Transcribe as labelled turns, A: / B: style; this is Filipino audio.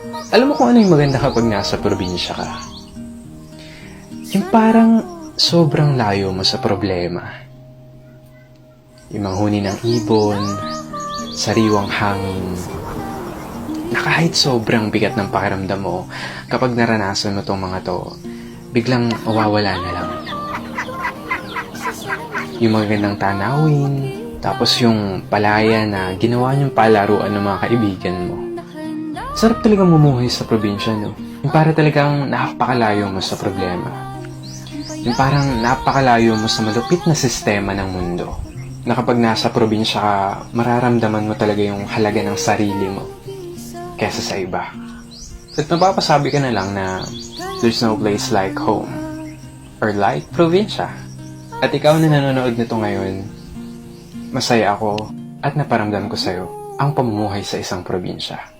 A: Alam mo kung ano yung maganda kapag nasa probinsya ka? Yung parang sobrang layo mo sa problema. Yung manghuni ng ibon, sariwang hangin, na kahit sobrang bigat ng pakiramdam mo, kapag naranasan mo tong mga to, biglang mawawala na lang. Yung magandang tanawin, tapos yung palaya na ginawa niyong palaruan ng mga kaibigan mo. Sarap talagang mumuhay sa probinsya, no? Yung para talagang napakalayo mo sa problema. Yung parang napakalayo mo sa malupit na sistema ng mundo. Na kapag nasa probinsya ka, mararamdaman mo talaga yung halaga ng sarili mo kesa sa iba. At mapapasabi ka na lang na there's no place like home or like probinsya. At ikaw na nanonood nito ngayon, masaya ako at naparamdam ko sa'yo ang pamumuhay sa isang probinsya.